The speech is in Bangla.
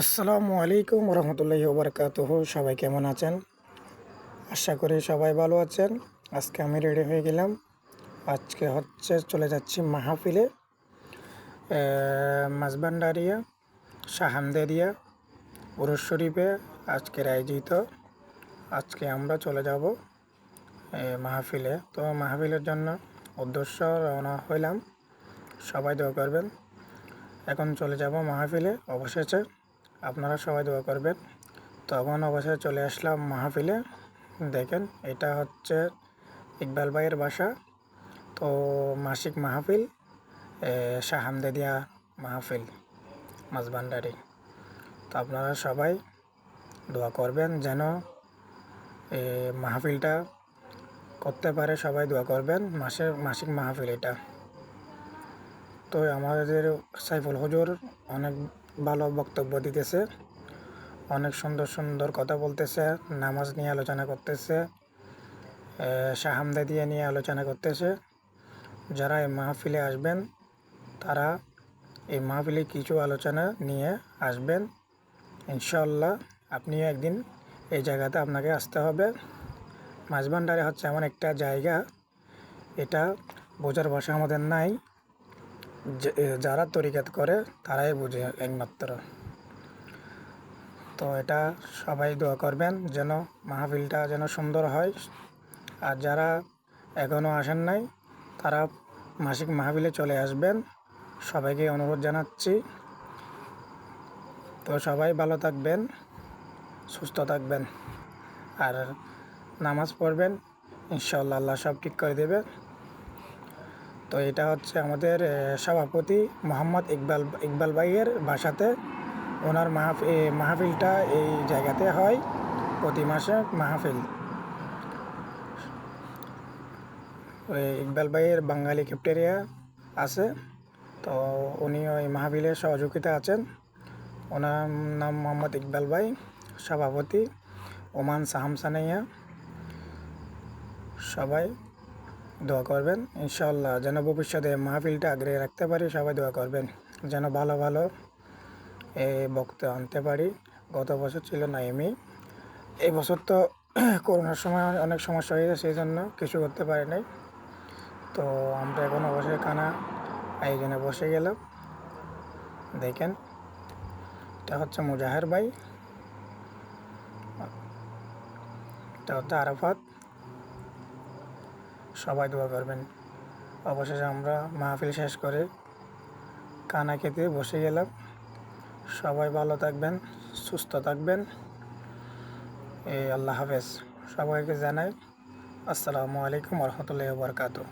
আসসালামু আলাইকুম রহমতুল্লাহি ওবরাকাতুহু। সবাই কেমন আছেন? আশা করি সবাই ভালো আছেন। আজকে আমি রেডি হয়ে গেলাম। আজকে চলে যাচ্ছি মাহফিলে, মাঝবান্ডারিয়া শাহামদেরিয়া উরুস শরীফে আজকের আয়োজিত। আজকে আমরা চলে যাব মাহফিলে। তো মাহফিলের জন্য উদ্দেশ্য রওনা হইলাম। সবাই দোয়া করবেন। এখন চলে যাব মাহফিলে। অবশেষে আপনারা সবাই দোয়া করবেন। তখন অবশেষে চলে আসলাম মাহফিলে। দেখেন, এটা হচ্ছে ইকবাল ভাইয়ের বাসা। তো মাসিক মাহফিল, শাহামদেদিয়া মাহফিল মাঝবান্ডারি। তো আপনারা সবাই দোয়া করবেন যেন মাহফিলটা করতে পারে। সবাই দোয়া করবেন। মাসিক মাহফিল এটা। তো আমাদের সাইফুল হুজুর অনেক ভালো বক্তব্য দিতেছে, অনেক সুন্দর সুন্দর কথা বলতেছে, নামাজ নিয়ে আলোচনা করতেছে, শাহামদাদিয়া নিয়ে আলোচনা করতেছে। যারা এই মাহফিলে আসবেন তারা এই মাহফিলে কিছু আলোচনা নিয়ে আসবেন। ইনশাল্লাহ আপনিও একদিন এই জায়গাতে আপনাকে আসতে হবে। মাঝবান্ডারে হচ্ছে এমন একটা জায়গা, এটা বোঝার ভাষা আমাদের নাই। যারা তরিকাত করে তারাই বুঝে একমাত্র। তো এটা সবাই দোয়া করবেন যেন মাহফিলটা যেন সুন্দর হয়। আর যারা এখনও আসেন নাই তারা মাসিক মাহফিলে চলে আসবেন, সবাইকে অনুরোধ জানাচ্ছি। তো সবাই ভালো থাকবেন, সুস্থ থাকবেন, আর নামাজ পড়বেন। ইনশাআল্লাহ আল্লাহ সব ঠিক করে দেবে। তো এটা হচ্ছে আমাদের সভাপতি মোহাম্মদ ইকবাল ভাইয়ের বাসাতে। ওনার মাহফিলটা এই জায়গাতে হয় প্রতি মাসে মাহফিল। ওই ইকবাল ভাইয়ের বাঙালি ক্যাফেটেরিয়া আছে। তো উনি ওই মাহফিলের সহযোগিতা আছেন। ওনার নাম মোহাম্মদ ইকবাল ভাই, সভাপতি ওমান সাহামসানাইয়া। সবাই দোয়া করবেন ইনশাআল্লাহ যেন ভবিষ্যতে মাহফিলটা আগ্রহে রাখতে পারি। সবাই দোয়া করবেন যেন ভালো ভালো বক্তা আনতে পারি। গত বছর ছিল না এই বছর তো করোনার সময় অনেক সমস্যা হয়েছে, সেই জন্য কিছু করতে পারি নাই। তো আমরা এখন অবশ্যই খানা আয়োজনে বসে গেলাম। দেখেন, এটা হচ্ছে মুজাহের ভাই, এটা হচ্ছে আরাফাত। সবাই দোয়া করবেন। অবশেষে আমরা মাহফিল শেষ করে খানা খেতে বসে গেলাম। সবাই ভালো থাকবেন, সুস্থ থাকবেন। আল্লাহ হাফেজ। সবাইকে জানাই আসসালামু আলাইকুম রহমতুল্লাহি ওয়া বারাকাতুহু।